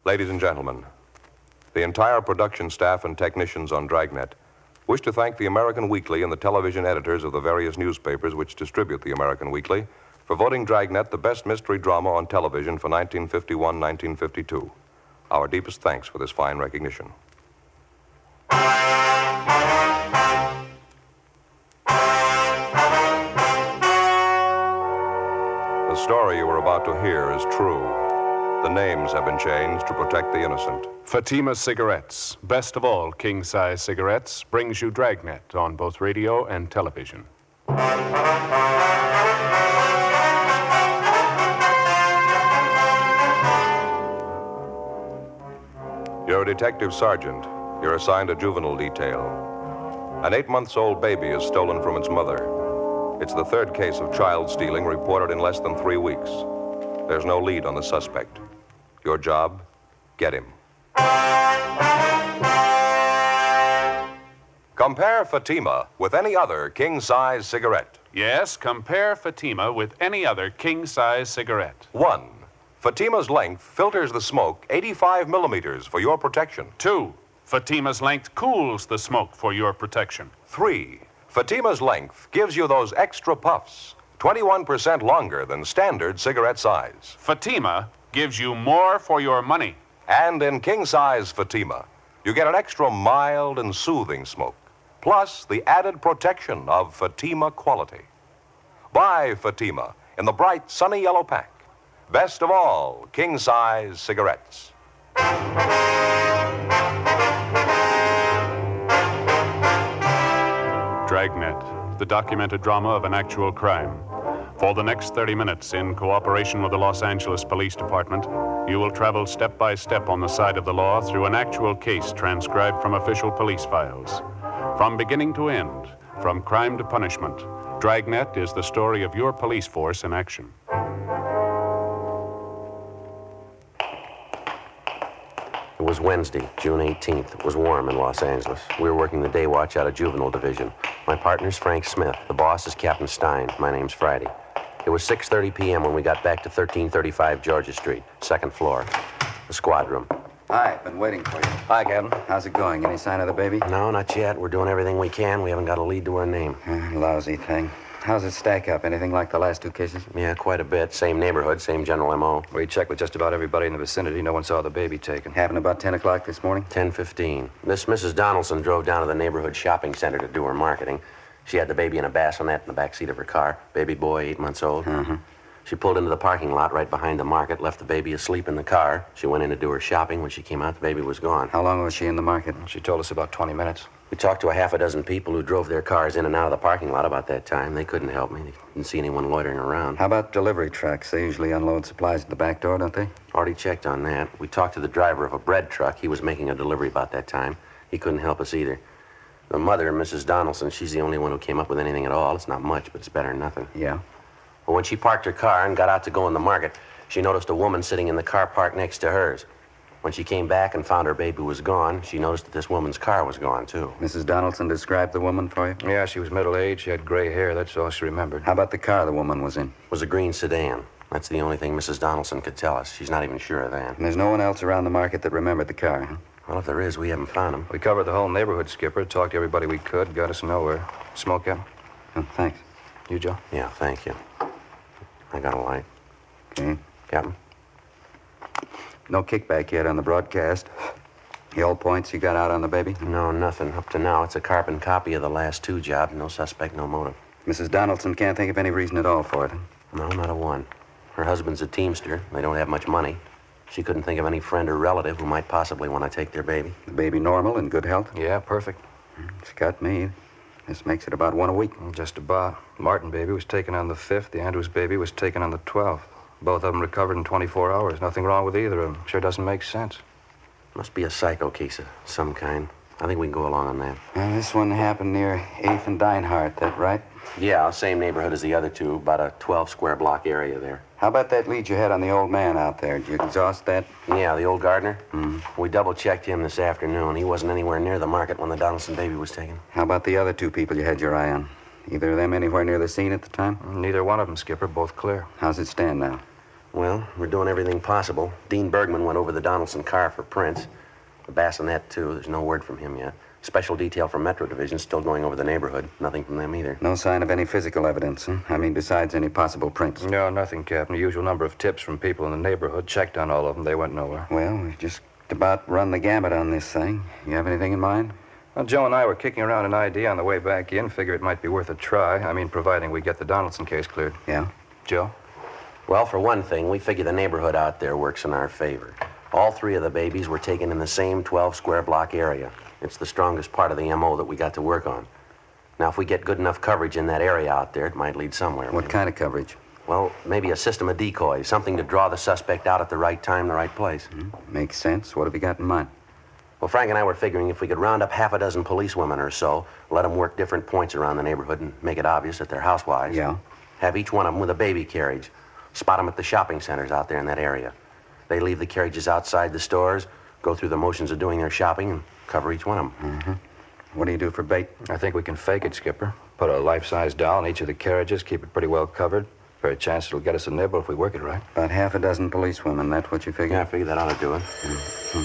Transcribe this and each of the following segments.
Ladies and gentlemen, the entire production staff and technicians on Dragnet wish to thank the American Weekly and the television editors of the various newspapers which distribute the American Weekly for voting Dragnet the best mystery drama on television for 1951-1952. Our deepest thanks for this fine recognition. The story you are about to hear is true. The names have been changed to protect the innocent. Fatima Cigarettes, best of all king-size cigarettes, brings you Dragnet on both radio and television. You're a detective sergeant. You're assigned a juvenile detail. An 8-month-old baby is stolen from its mother. It's the third case of child stealing reported in less than 3 weeks. There's no lead on the suspect. Your job, get him. Compare Fatima with any other king-size cigarette. Yes, compare Fatima with any other king-size cigarette. 1. Fatima's length filters the smoke 85 millimeters for your protection. 2. Fatima's length cools the smoke for your protection. 3. Fatima's length gives you those extra puffs, 21% longer than standard cigarette size. Fatima gives you more for your money. And in king-size Fatima, you get an extra mild and soothing smoke, plus the added protection of Fatima quality. Buy Fatima in the bright, sunny yellow pack. Best of all king-size cigarettes. Dragnet, the documented drama of an actual crime. For the next 30 minutes, in cooperation with the Los Angeles Police Department, you will travel step by step on the side of the law through an actual case transcribed from official police files. From beginning to end, from crime to punishment, Dragnet is the story of your police force in action. It was Wednesday, June 18th. It was warm in Los Angeles. We were working the day watch out of Juvenile Division. My partner's Frank Smith. The boss is Captain Stein. My name's Friday. It was 6:30 p.m. when we got back to 1335 Georgia Street, second floor, the squad room. Hi, been waiting for you. Hi, Captain. How's it going? Any sign of the baby? No, not yet. We're doing everything we can. We haven't got a lead to our name. Lousy thing. How's it stack up? Anything like the last 2 cases? Yeah, quite a bit. Same neighborhood, same general M.O. We checked with just about everybody in the vicinity. No one saw the baby taken. Happened about 10 o'clock this morning? 10:15. This Mrs. Donaldson drove down to the neighborhood shopping center to do her marketing. She had the baby in a bassinet in the back seat of her car. Baby boy, 8 months old. She pulled into the parking lot right behind the market, left the baby asleep in the car. She went in to do her shopping. When she came out, the baby was gone. How long was she in the market? She told us about 20 minutes. We talked to a half a dozen people who drove their cars in and out of the parking lot about that time. They couldn't help me. They didn't see anyone loitering around. How about delivery trucks? They usually unload supplies at the back door, don't they? Already checked on that. We talked to the driver of a bread truck. He was making a delivery about that time. He couldn't help us either. The mother, Mrs. Donaldson, she's the only one who came up with anything at all. It's not much, but it's better than nothing. Yeah. Well, when she parked her car and got out to go in the market, she noticed a woman sitting in the car parked next to hers. When she came back and found her baby was gone, she noticed that this woman's car was gone, too. Mrs. Donaldson described the woman for you? Yeah, she was middle-aged. She had gray hair. That's all she remembered. How about the car the woman was in? It was a green sedan. That's the only thing Mrs. Donaldson could tell us. She's not even sure of that. And there's no one else around the market that remembered the car, huh? Well, if there is, we haven't found him. We covered the whole neighborhood, Skipper. Talked to everybody we could. Got us nowhere. Smoke, Captain? Oh, thanks. You, Joe? Yeah, thank you. I got a light. Okay. Captain? No kickback yet on the broadcast. The old points you got out on the baby? No, nothing. Up to now, it's a carbon copy of the last 2 jobs. No suspect, no motive. Mrs. Donaldson can't think of any reason at all for it. No, not a one. Her husband's a teamster. They don't have much money. She couldn't think of any friend or relative who might possibly want to take their baby. The baby normal, in good health? Yeah, perfect. It's got me. This makes it about 1 a week. Just about. Martin baby was taken on the 5th. The Andrews baby was taken on the 12th. Both of them recovered in 24 hours. Nothing wrong with either of them. Sure doesn't make sense. Must be a psycho case of some kind. I think we can go along on that. Well, this one happened near 8th and Dinehart, that right? Yeah, same neighborhood as the other two. About a 12-square-block area there. How about that lead you had on the old man out there? Did you exhaust that? Yeah, the old gardener? We double-checked him this afternoon. He wasn't anywhere near the market when the Donaldson baby was taken. How about the other 2 people you had your eye on? Either of them anywhere near the scene at the time? Neither one of them, Skipper. Both clear. How's it stand now? Well, we're doing everything possible. Dean Bergman went over the Donaldson car for prints. The bassinet, too. There's no word from him yet. Special detail from Metro Division still going over the neighborhood. Nothing from them either. No sign of any physical evidence, huh? I mean, besides any possible prints. No, nothing, Captain. The usual number of tips from people in the neighborhood. Checked on all of them. They went nowhere. Well, we've just about run the gamut on this thing. You have anything in mind? Well, Joe and I were kicking around an idea on the way back in. Figure it might be worth a try. I mean, providing we get the Donaldson case cleared. Yeah? Joe? Well, for one thing, we figure the neighborhood out there works in our favor. All 3 of the babies were taken in the same 12-square block area. It's the strongest part of the M.O. that we got to work on. Now, if we get good enough coverage in that area out there, it might lead somewhere. What kind of coverage? Well, maybe a system of decoys, something to draw the suspect out at the right time, the right place. Makes sense. What have you got in mind? Well, Frank and I were figuring if we could round up half a dozen policewomen or so, let them work different points around the neighborhood and make it obvious that they're housewives. Yeah? Have each one of them with a baby carriage. Spot them at the shopping centers out there in that area. They leave the carriages outside the stores, go through the motions of doing their shopping, and cover each one of them. What do you do for bait? I think we can fake it, Skipper. Put a life-size doll in each of the carriages, keep it pretty well covered. Very chance it'll get us a nibble if we work it right. About half a dozen policewomen. That's what you figure? Yeah, I figure that ought to do it.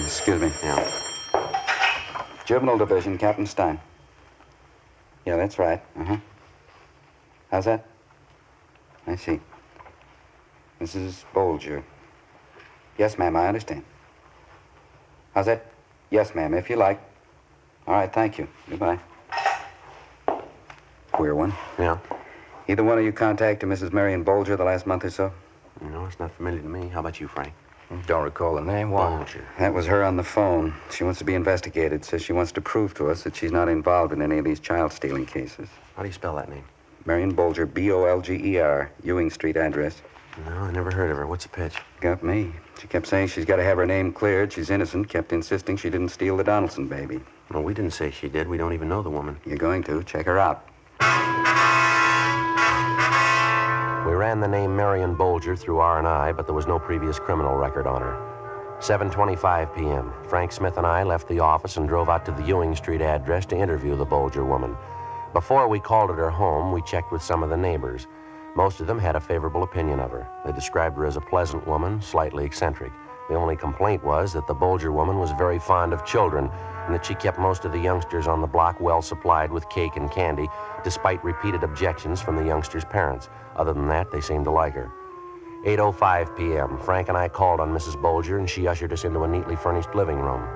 Excuse me. Yeah. Juvenile Division, Captain Stein. Yeah, that's right. How's that? I see. Mrs. Bolger. Yes, ma'am, I understand. How's that? Yes, ma'am, if you like. All right, thank you. Goodbye. Queer one. Yeah. Either one of you contacted Mrs. Marion Bolger the last month or so? No, it's not familiar to me. How about you, Frank? Don't recall the name. Why? Bolger. That was her on the phone. She wants to be investigated. Says she wants to prove to us that she's not involved in any of these child stealing cases. How do you spell that name? Marion Bolger, B-O-L-G-E-R, Ewing Street address. No, I never heard of her. What's the pitch? Got me. She kept saying she's got to have her name cleared. She's innocent. Kept insisting she didn't steal the Donaldson baby. Well, we didn't say she did. We don't even know the woman. You're going to. Check her out. We ran the name Marion Bolger through R&I, but there was no previous criminal record on her. 7:25 p.m. Frank Smith and I left the office and drove out to the Ewing Street address to interview the Bolger woman. Before we called at her home, we checked with some of the neighbors. Most of them had a favorable opinion of her. They described her as a pleasant woman, slightly eccentric. The only complaint was that the Bolger woman was very fond of children and that she kept most of the youngsters on the block well supplied with cake and candy, despite repeated objections from the youngsters' parents. Other than that, they seemed to like her. 8:05 p.m., Frank and I called on Mrs. Bolger, and she ushered us into a neatly furnished living room.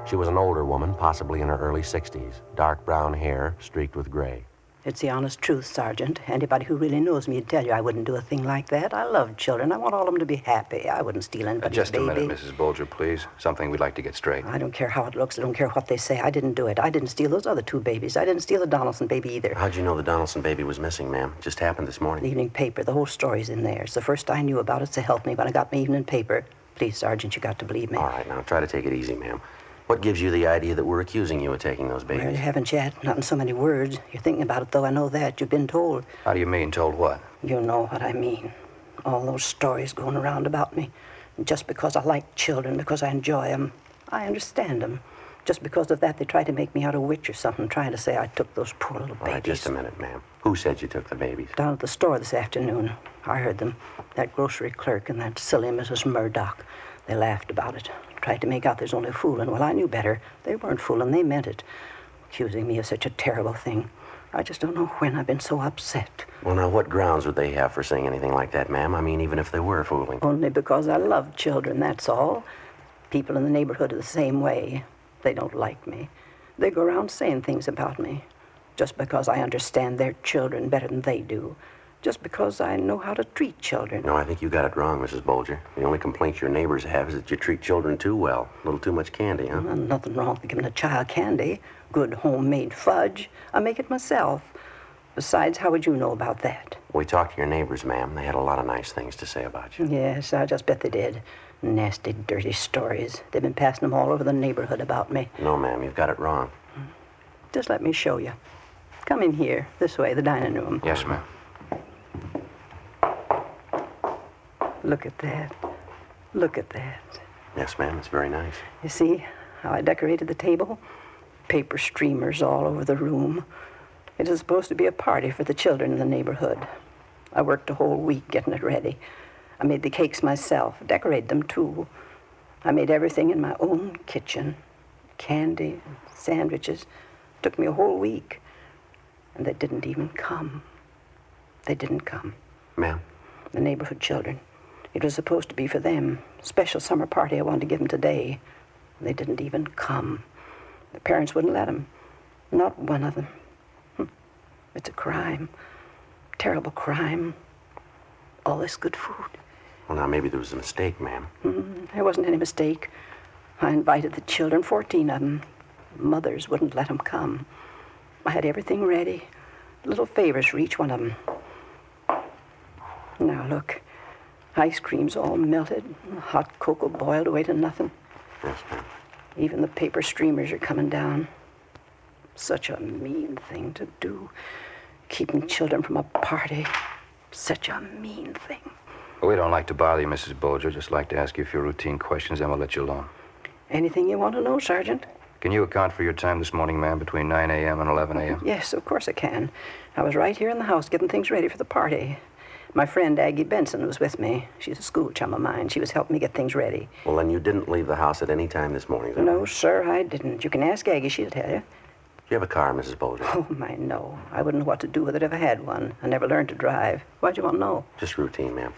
She was an older woman, possibly in her early 60s, dark brown hair streaked with gray. It's the honest truth, Sergeant. Anybody who really knows me would tell you I wouldn't do a thing like that. I love children. I want all of them to be happy. I wouldn't steal anybody's Just baby. a minute, Mrs. Bolger, please. Something we'd like to get straight. I don't care how it looks. I don't care what they say. I didn't do it. I didn't steal those other 2 babies. I didn't steal the Donaldson baby either. How'd you know the Donaldson baby was missing, ma'am? Just happened this morning. The evening paper. The whole story's in there. It's the first I knew about it, so help me when I got my evening paper. Please, Sergeant, you got to believe me. All right, now try to take it easy, ma'am. What gives you the idea that we're accusing you of taking those babies? Well, you haven't yet. Not in so many words. You're thinking about it, though. I know that. You've been told. How do you mean, told what? You know what I mean. All those stories going around about me. And just because I like children, because I enjoy them, I understand them. Just because of that, they try to make me out a witch or something, trying to say I took those poor little babies. All right, just a minute, ma'am. Who said you took the babies? Down at the store this afternoon. I heard them. That grocery clerk and that silly Mrs. Murdoch. They laughed about it. Tried to make out there's only fooling. Well, I knew better. They weren't fooling. They meant it. Accusing me of such a terrible thing. I just don't know when I've been so upset. Well, now, what grounds would they have for saying anything like that, ma'am? I mean, even if they were fooling. Only because I love children, that's all. People in the neighborhood are the same way. They don't like me. They go around saying things about me. Just because I understand their children better than they do. Just because I know how to treat children. No, I think you got it wrong, Mrs. Bolger. The only complaint your neighbors have is that you treat children too well. A little too much candy, huh? Well, nothing wrong with giving a child candy. Good homemade fudge. I make it myself. Besides, how would you know about that? We talked to your neighbors, ma'am. They had a lot of nice things to say about you. Yes, I just bet they did. Nasty, dirty stories. They've been passing them all over the neighborhood about me. No, ma'am, you've got it wrong. Just let me show you. Come in here, this way, the dining room. Yes, ma'am. Look at that. Look at that. Yes, ma'am, it's very nice. You see how I decorated the table? Paper streamers all over the room. It is supposed to be a party for the children in the neighborhood. I worked a whole week getting it ready. I made the cakes myself, decorated them, too. I made everything in my own kitchen. Candy, sandwiches. Took me a whole week. And they didn't even come. They didn't come. Ma'am? The neighborhood children. It was supposed to be for them. Special summer party I wanted to give them today. They didn't even come. The parents wouldn't let them. Not one of them. It's a crime. Terrible crime. All this good food. Well, now, maybe there was a mistake, ma'am. There wasn't any mistake. I invited the children, 14 of them. Mothers wouldn't let them come. I had everything ready. Little favors for each one of them. Now, look. Ice cream's all melted. Hot cocoa boiled away to nothing. Yes, ma'am. Even the paper streamers are coming down. Such a mean thing to do. Keeping children from a party. Such a mean thing. Well, we don't like to bother you, Mrs. Bolger. Just like to ask you a few routine questions, then we'll let you alone. Anything you want to know, Sergeant? Can you account for your time this morning, ma'am, between 9 a.m. and 11 a.m.? Yes, of course I can. I was right here in the house getting things ready for the party. My friend Aggie Benson was with me. She's a school chum of mine. She was helping me get things ready. Well, then you didn't leave the house at any time this morning, then? No, sir, I didn't. You can ask Aggie. She'll tell you. Do you have a car, Mrs. Bolger? Oh, my, no. I wouldn't know what to do with it if I had one. I never learned to drive. Why'd you want to know? Just routine, ma'am.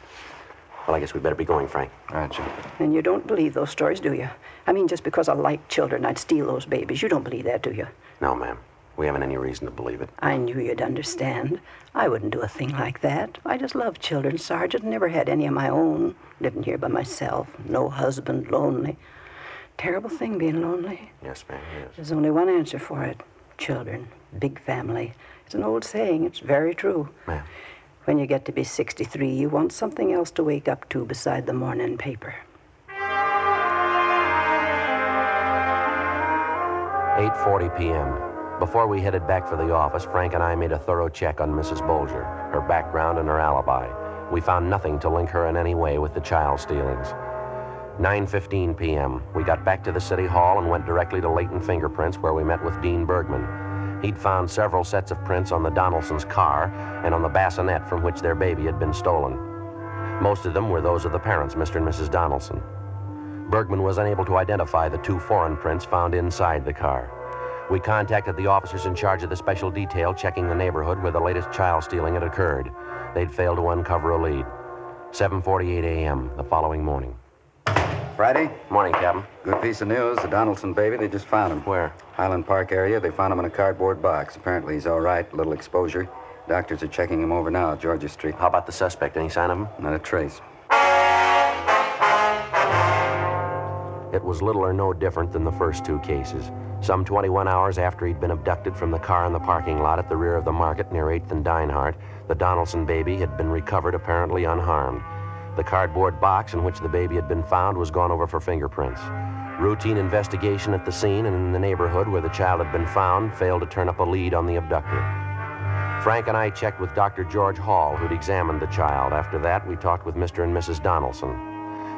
Well, I guess we better be going, Frank. All right, Jim. And you don't believe those stories, do you? I mean, just because I like children, I'd steal those babies. You don't believe that, do you? No, ma'am. We haven't any reason to believe it. I knew you'd understand. I wouldn't do a thing like that. I just love children, Sergeant. Never had any of my own. Living here by myself. No husband, lonely. Terrible thing being lonely. Yes, ma'am, yes. There's only one answer for it. Children. Big family. It's an old saying. It's very true. Ma'am. When you get to be 63, you want something else to wake up to beside the morning paper. 8:40 p.m. Before we headed back for the office, Frank and I made a thorough check on Mrs. Bolger, her background and her alibi. We found nothing to link her in any way with the child stealings. 9:15 p.m. We got back to the city hall and went directly to Leighton Fingerprints, where we met with Dean Bergman. He'd found several sets of prints on the Donaldsons' car and on the bassinet from which their baby had been stolen. Most of them were those of the parents, Mr. and Mrs. Donaldson. Bergman was unable to identify the 2 foreign prints found inside the car. We contacted the officers in charge of the special detail checking the neighborhood where the latest child stealing had occurred. They'd failed to uncover a lead. 7:48 a.m. the following morning. Friday? Morning, Captain. Good piece of news. The Donaldson baby, they just found him. Where? Highland Park area. They found him in a cardboard box. Apparently he's all right. A little exposure. Doctors are checking him over now at Georgia Street. How about the suspect? Any sign of him? Not a trace. It was little or no different than the first 2 cases. Some 21 hours after he'd been abducted from the car in the parking lot at the rear of the market near 8th and Dinehart, the Donaldson baby had been recovered apparently unharmed. The cardboard box in which the baby had been found was gone over for fingerprints. Routine investigation at the scene and in the neighborhood where the child had been found failed to turn up a lead on the abductor. Frank and I checked with Dr. George Hall, who'd examined the child. After that, we talked with Mr. and Mrs. Donaldson.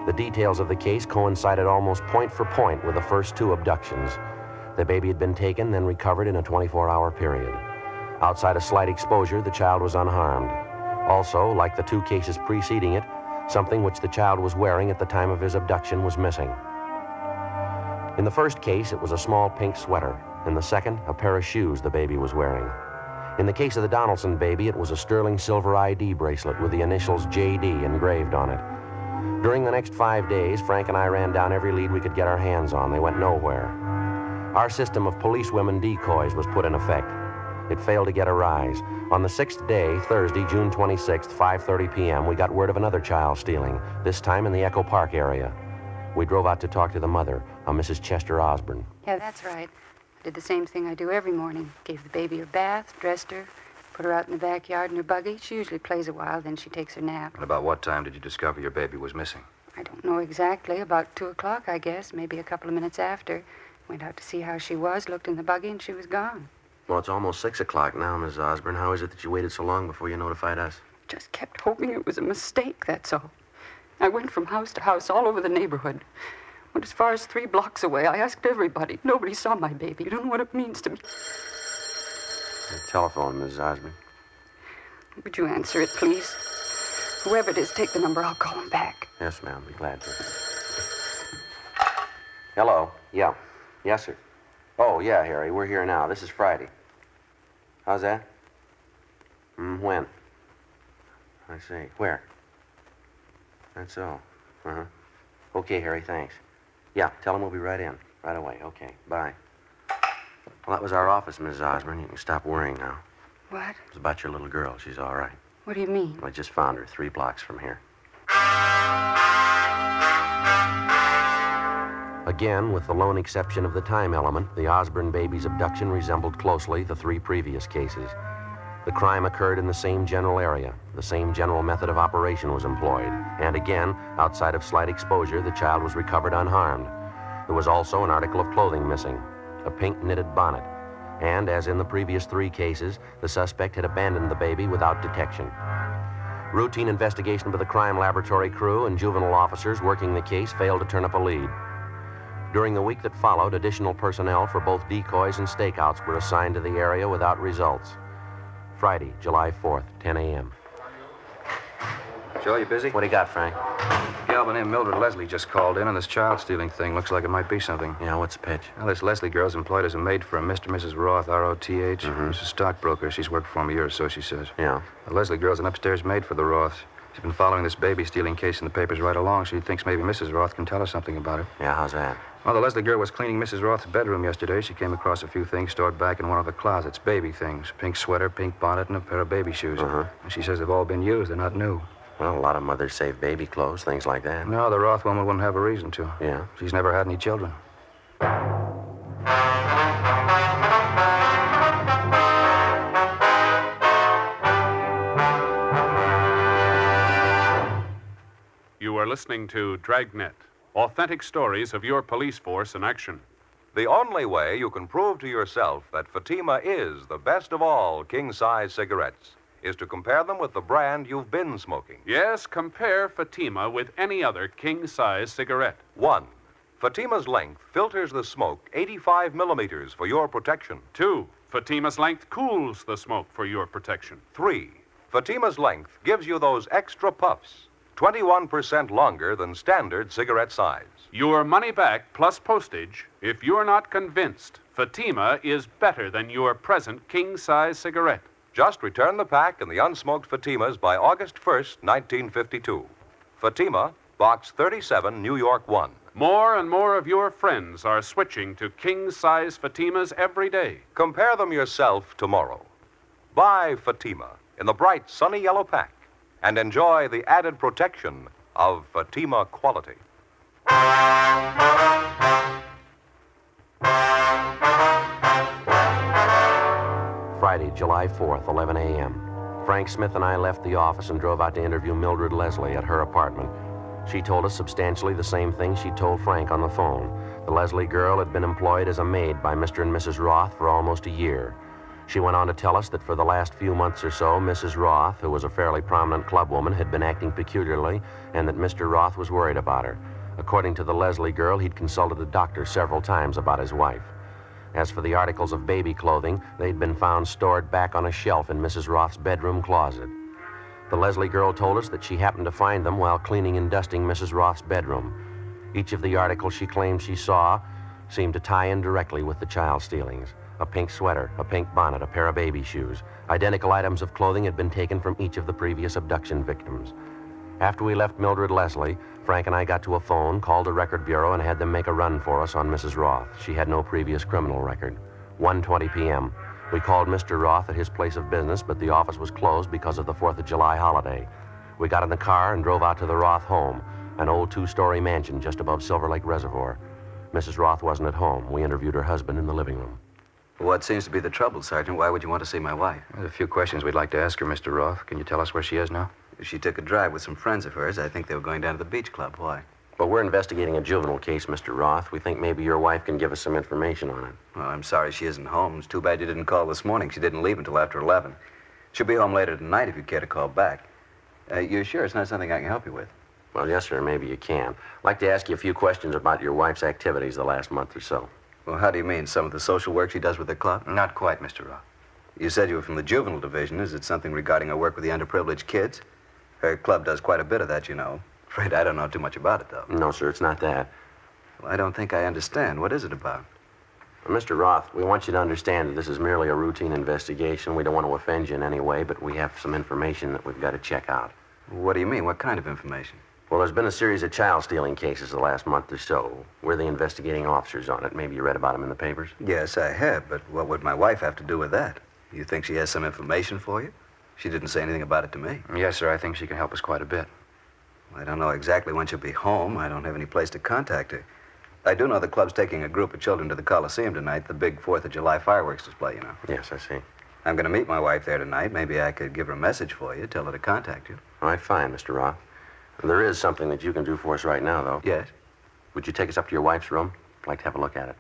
The details of the case coincided almost point for point with the first 2 abductions. The baby had been taken, then recovered in a 24-hour period. Outside a slight exposure, the child was unharmed. Also, like the 2 cases preceding it, something which the child was wearing at the time of his abduction was missing. In the first case, it was a small pink sweater. In the second, a pair of shoes the baby was wearing. In the case of the Donaldson baby, it was a sterling silver ID bracelet with the initials J.D. engraved on it. During the next 5 days, Frank and I ran down every lead we could get our hands on. They went nowhere. Our system of policewomen decoys was put in effect. It failed to get a rise. On the 6th day, Thursday, June 26th, 5:30 p.m., we got word of another child stealing, this time in the Echo Park area. We drove out to talk to the mother, a Mrs. Chester Osborne. Yeah, that's right. I did the same thing I do every morning. Gave the baby her bath, dressed her, put her out in the backyard in her buggy. She usually plays a while, then she takes her nap. And about what time did you discover your baby was missing? I don't know exactly. About 2 o'clock, I guess. Maybe a couple of minutes after. Went out to see how she was, looked in the buggy, and she was gone. Well, it's almost 6 o'clock now, Miss Osborne. How is it that you waited so long before you notified us? Just kept hoping it was a mistake, that's all. I went from house to house all over the neighborhood. Went as far as 3 blocks away. I asked everybody. Nobody saw my baby. You don't know what it means to me. The telephone, Miss Osborne. Would you answer it, please? Whoever it is, take the number. I'll call him back. Yes, ma'am. Be glad to. Hello. Yeah. Yes, sir. Oh, yeah, Harry. We're here now. This is Friday. How's that? When? I see. Where? That's all. Uh-huh. Okay, Harry, thanks. Yeah, tell him we'll be right in. Right away. Okay, bye. Well, that was our office, Mrs. Osborne. You can stop worrying now. What? It was about your little girl. She's all right. What do you mean? I just found her 3 blocks from here. Again, with the lone exception of the time element, the Osborne baby's abduction resembled closely the 3 previous cases. The crime occurred in the same general area. The same general method of operation was employed. And again, outside of slight exposure, the child was recovered unharmed. There was also an article of clothing missing, a pink knitted bonnet. And, as in the previous 3 cases, the suspect had abandoned the baby without detection. Routine investigation by the crime laboratory crew and juvenile officers working the case failed to turn up a lead. During the week that followed, additional personnel for both decoys and stakeouts were assigned to the area without results. Friday, July 4th, 10 a.m. Joe, you busy? What do you got, Frank? A gal by the name of Mildred Leslie just called in on this child stealing thing. Looks like it might be something. Yeah, what's the pitch? Well, this Leslie girl's employed as a maid for a Mr. and Mrs. Roth, R-O-T-H. She's a stockbroker. She's worked for him a year or so, she says. Yeah. The Leslie girl's an upstairs maid for the Roths. She's been following this baby stealing case in the papers right along. She thinks maybe Mrs. Roth can tell us something about it. Yeah, how's that? Well, the Leslie girl was cleaning Mrs. Roth's bedroom yesterday. She came across a few things stored back in one of the closets. Baby things. Pink sweater, pink bonnet, and a pair of baby shoes. And she says they've all been used. They're not new. Well, a lot of mothers save baby clothes, things like that. No, the Roth woman wouldn't have a reason to. Yeah? She's never had any children. You are listening to Dragnet, authentic stories of your police force in action. The only way you can prove to yourself that Fatima is the best of all king-size cigarettes is to compare them with the brand you've been smoking. Yes, compare Fatima with any other king-size cigarette. 1. Fatima's length filters the smoke 85 millimeters for your protection. 2. Fatima's length cools the smoke for your protection. 3. Fatima's length gives you those extra puffs, 21% longer than standard cigarette size. Your money back plus postage if you're not convinced Fatima is better than your present king-size cigarette. Just return the pack and the unsmoked Fatimas by August 1st, 1952. Fatima, Box 37, New York 1. More and more of your friends are switching to king-size Fatimas every day. Compare them yourself tomorrow. Buy Fatima in the bright, sunny yellow pack and enjoy the added protection of Fatima quality. Friday, July 4th, 11 a.m. Frank Smith and I left the office and drove out to interview Mildred Leslie at her apartment. She told us substantially the same thing she told Frank on the phone. The Leslie girl had been employed as a maid by Mr. and Mrs. Roth for almost a year. She went on to tell us that for the last few months or so, Mrs. Roth, who was a fairly prominent clubwoman, had been acting peculiarly, and that Mr. Roth was worried about her. According to the Leslie girl, he'd consulted a doctor several times about his wife. As for the articles of baby clothing, they'd been found stored back on a shelf in Mrs. Roth's bedroom closet. The Leslie girl told us that she happened to find them while cleaning and dusting Mrs. Roth's bedroom. Each of the articles she claimed she saw seemed to tie in directly with the child stealings. A pink sweater, a pink bonnet, a pair of baby shoes. Identical items of clothing had been taken from each of the previous abduction victims. After we left Mildred Leslie, Frank and I got to a phone, called the record bureau, and had them make a run for us on Mrs. Roth. She had no previous criminal record. 1:20 p.m. We called Mr. Roth at his place of business, but the office was closed because of the 4th of July holiday. We got in the car and drove out to the Roth home, an old 2-story mansion just above Silver Lake Reservoir. Mrs. Roth wasn't at home. We interviewed her husband in the living room. What seems to be the trouble, Sergeant? Why would you want to see my wife? There's a few questions we'd like to ask her, Mr. Roth. Can you tell us where she is now? She took a drive with some friends of hers. I think they were going down to the beach club. Why? But we're investigating a juvenile case, Mr. Roth. We think maybe your wife can give us some information on it. Well, I'm sorry she isn't home. It's too bad you didn't call this morning. She didn't leave until after 11. She'll be home later tonight if you care to call back. You're sure it's not something I can help you with? Well, yes, sir, maybe you can. I'd like to ask you a few questions about your wife's activities the last month or so. Well, how do you mean? Some of the social work she does with the club? Not quite, Mr. Roth. You said you were from the juvenile division. Is it something regarding her work with the underprivileged kids? Her club does quite a bit of that, you know. Afraid I don't know too much about it, though. No, sir, it's not that. Well, I don't think I understand. What is it about? Mr. Roth, we want you to understand that this is merely a routine investigation. We don't want to offend you in any way, but we have some information that we've got to check out. What do you mean? What kind of information? Well, there's been a series of child stealing cases the last month or so. We're the investigating officers on it. Maybe you read about them in the papers? Yes, I have, but what would my wife have to do with that? You think she has some information for you? She didn't say anything about it to me. Yes, sir, I think she can help us quite a bit. I don't know exactly when she'll be home. I don't have any place to contact her. I do know the club's taking a group of children to the Coliseum tonight, the big 4th of July fireworks display, you know. Yes, I see. I'm going to meet my wife there tonight. Maybe I could give her a message for you, tell her to contact you. All right, fine, Mr. Roth. There is something that you can do for us right now, though. Yes? Would you take us up to your wife's room? I'd like to have a look at it.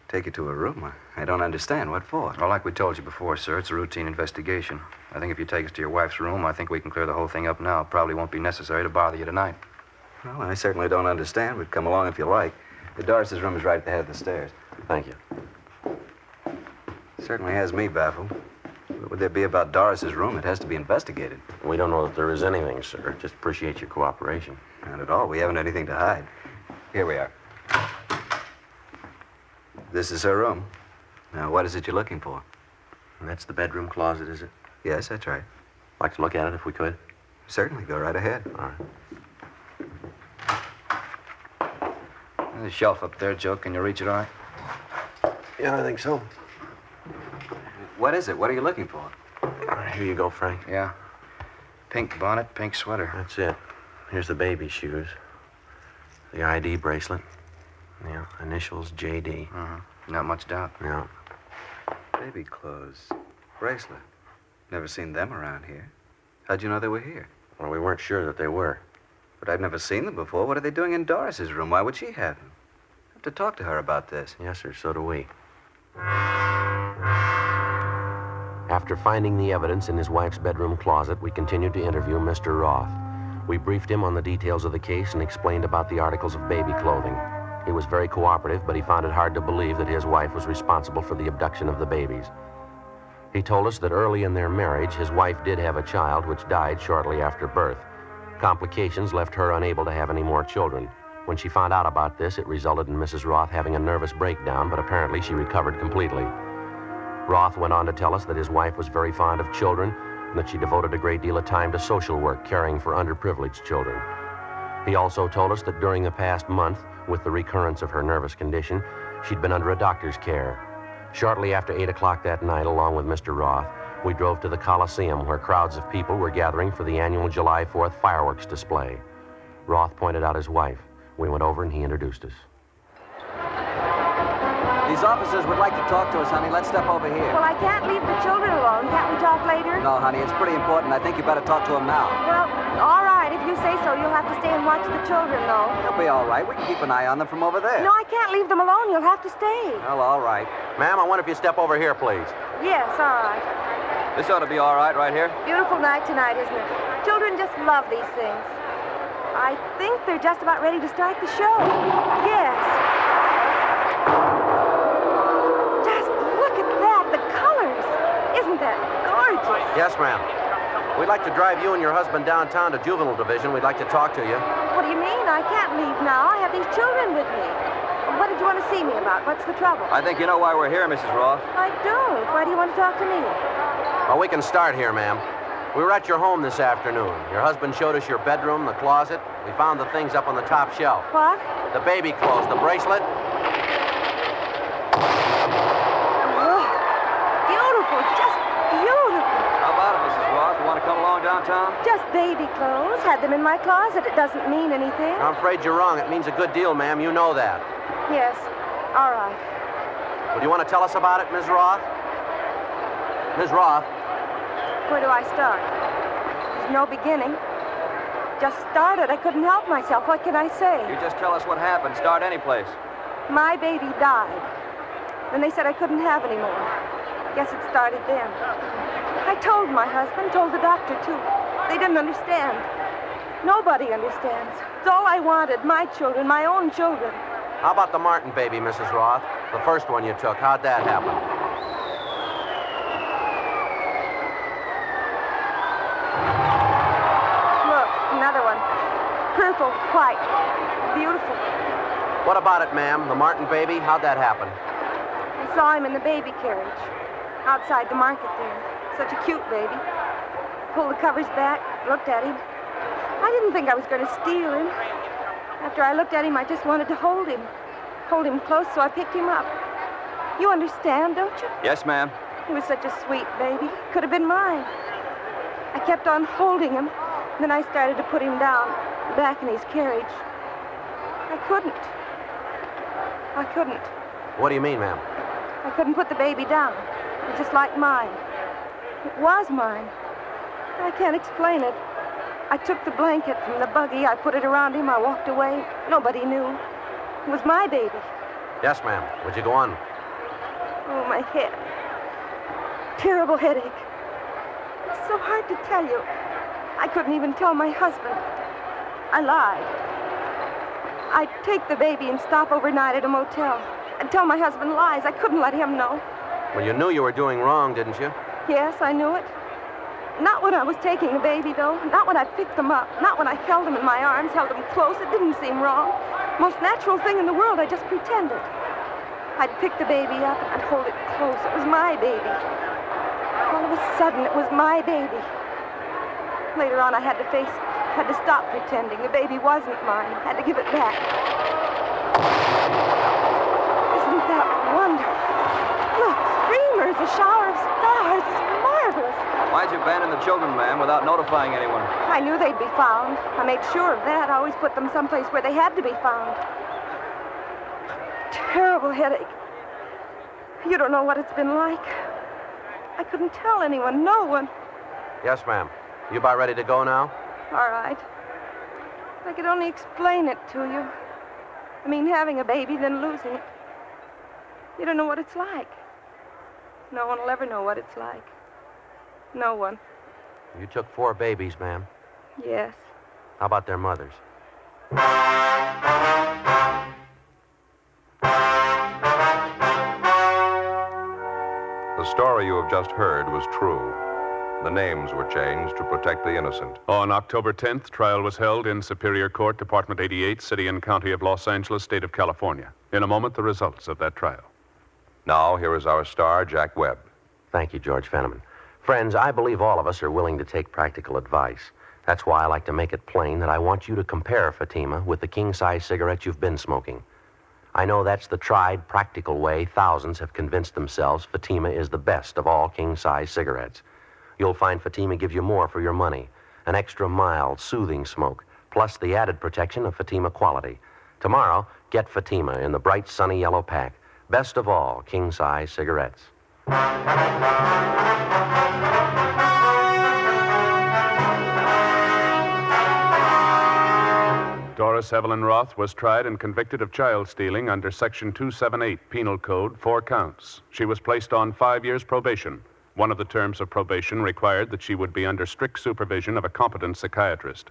Take you to her room? I don't understand. What for? Well, like we told you before, sir, it's a routine investigation. I think if you take us to your wife's room, I think we can clear the whole thing up now. It probably won't be necessary to bother you tonight. Well, I certainly don't understand, but come along if you like. The Doris's room is right at the head of the stairs. Thank you. Certainly has me baffled. What would there be about Doris's room? It has to be investigated. We don't know that there is anything, sir. Just appreciate your cooperation. Not at all. We haven't anything to hide. Here we are. This is her room. Now, what is it you're looking for? And that's the bedroom closet, is it? Yes, that's right. Like to look at it if we could? Certainly. Go right ahead. All right. There's a shelf up there, Joe. Can you reach it all right? Yeah, I think so. What is it? What are you looking for? All right, here you go, Frank. Yeah. Pink bonnet, pink sweater. That's it. Here's the baby shoes. The ID bracelet. Yeah, initials JD. Not much doubt. Yeah. Baby clothes. Bracelet. Never seen them around here. How'd you know they were here? Well, we weren't sure that they were. But I've never seen them before. What are they doing in Doris's room? Why would she have them? I have to talk to her about this. Yes, sir, so do we. After finding the evidence in his wife's bedroom closet, we continued to interview Mr. Roth. We briefed him on the details of the case and explained about the articles of baby clothing. He was very cooperative, but he found it hard to believe that his wife was responsible for the abduction of the babies. He told us that early in their marriage, his wife did have a child which died shortly after birth. Complications left her unable to have any more children. When she found out about this, it resulted in Mrs. Roth having a nervous breakdown, but apparently she recovered completely. Roth went on to tell us that his wife was very fond of children and that she devoted a great deal of time to social work, caring for underprivileged children. He also told us that during the past month, with the recurrence of her nervous condition, she'd been under a doctor's care. Shortly after 8 o'clock that night, along with Mr. Roth, we drove to the Coliseum where crowds of people were gathering for the annual July 4th fireworks display. Roth pointed out his wife. We went over and he introduced us. These officers would like to talk to us, honey. Let's step over here. Well, I can't leave the children alone. Can't we talk later? No, honey, it's pretty important. I think you better talk to them now. Well, all right. If you say so, you'll have to stay and watch the children, though. They'll be all right. We can keep an eye on them from over there. No, I can't leave them alone. You'll have to stay. Well, all right. Ma'am, I wonder if you step over here, please. Yes, all right. This ought to be all right here. Beautiful night tonight, isn't it? Children just love these things. I think they're just about ready to start the show. Yes. Just look at that. The colors. Isn't that gorgeous? Yes, ma'am. We'd like to drive you and your husband downtown to Juvenile Division. We'd like to talk to you. What do you mean? I can't leave now. I have these children with me. What did you want to see me about? What's the trouble? I think you know why we're here, Mrs. Roth. I don't. Why do you want to talk to me? Well, we can start here, ma'am. We were at your home this afternoon. Your husband showed us your bedroom, the closet. We found the things up on the top shelf. What? The baby clothes, the bracelet. Oh, beautiful. Just beautiful. How about it, Mrs. Roth? You want to come along downtown? Just baby clothes. Had them in my closet. It doesn't mean anything. I'm afraid you're wrong. It means a good deal, ma'am. You know that. Yes. All right. Well, do you want to tell us about it, Ms. Roth? Ms. Roth? Where do I start? There's no beginning. Just started. I couldn't help myself. What can I say? You just tell us what happened. Start any place. My baby died. Then they said I couldn't have any more. Guess it started then. I told my husband, told the doctor, too. They didn't understand. Nobody understands. It's all I wanted. My children, my own children. How about the Martin baby, Mrs. Roth? The first one you took. How'd that happen? white. Beautiful. What about it, ma'am? The Martin baby? How'd that happen? I saw him in the baby carriage outside the market there. Such a cute baby. Pulled the covers back, looked at him. I didn't think I was going to steal him. After I looked at him, I just wanted to hold him. Hold him close, so I picked him up. You understand, don't you? Yes, ma'am. He was such a sweet baby. Could have been mine. I kept on holding him. Then I started to put him down, back in his carriage. I couldn't. What do you mean, ma'am? I couldn't put the baby down. It was just like mine. It was mine. I can't explain it. I took the blanket from the buggy. I put it around him. I walked away. Nobody knew. It was my baby. Yes, ma'am. Would you go on? Oh, my head. Terrible headache. It's so hard to tell you. I couldn't even tell my husband. I lied. I'd take the baby and stop overnight at a motel. I'd tell my husband lies. I couldn't let him know. Well, you knew you were doing wrong, didn't you? Yes, I knew it. Not when I was taking the baby, though. Not when I picked them up. Not when I held him in my arms, held him close. It didn't seem wrong. Most natural thing in the world. I just pretended. I'd pick the baby up and I'd hold it close. It was my baby. All of a sudden, it was my baby. Later on, I had to stop pretending. The baby wasn't mine. I had to give it back. Isn't that wonderful? Look, streamers, a shower of stars. It's marvelous. Why'd you abandon the children, ma'am, without notifying anyone? I knew they'd be found. I made sure of that. I always put them someplace where they had to be found. Terrible headache. You don't know what it's been like. I couldn't tell anyone, no one. Yes, ma'am. You about ready to go now? All right. If I could only explain it to you. I mean, having a baby, then losing it. You don't know what it's like. No one will ever know what it's like. No one. You took 4 babies, ma'am. Yes. How about their mothers? The story you have just heard was true. The names were changed to protect the innocent. On October 10th, trial was held in Superior Court, Department 88, City and County of Los Angeles, State of California. In a moment, the results of that trial. Now, here is our star, Jack Webb. Thank you, George Fenneman. Friends, I believe all of us are willing to take practical advice. That's why I like to make it plain that I want you to compare Fatima with the king-size cigarettes you've been smoking. I know that's the tried, practical way thousands have convinced themselves Fatima is the best of all king-size cigarettes. You'll find Fatima gives you more for your money, an extra mild, soothing smoke, plus the added protection of Fatima quality. Tomorrow, get Fatima in the bright, sunny yellow pack. Best of all, king-size cigarettes. Doris Evelyn Roth was tried and convicted of child stealing under Section 278 Penal Code, 4 counts. She was placed on 5 years probation. One of the terms of probation required that she would be under strict supervision of a competent psychiatrist.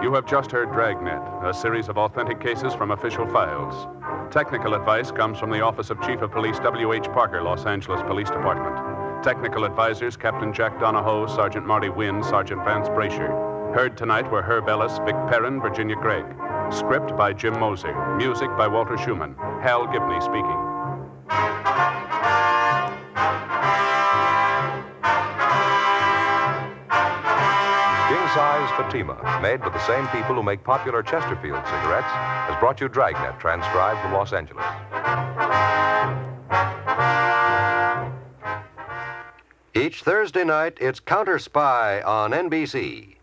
You have just heard Dragnet, a series of authentic cases from official files. Technical advice comes from the Office of Chief of Police W.H. Parker, Los Angeles Police Department. Technical advisors Captain Jack Donahoe, Sergeant Marty Wynn, Sergeant Vance Brasher. Heard tonight were Herb Ellis, Vic Perrin, Virginia Gregg. Script by Jim Moser. Music by Walter Schumann. Hal Gibney speaking. King-size Fatima, made by the same people who make popular Chesterfield cigarettes, has brought you Dragnet, transcribed from Los Angeles. Each Thursday night, it's Counter Spy on NBC.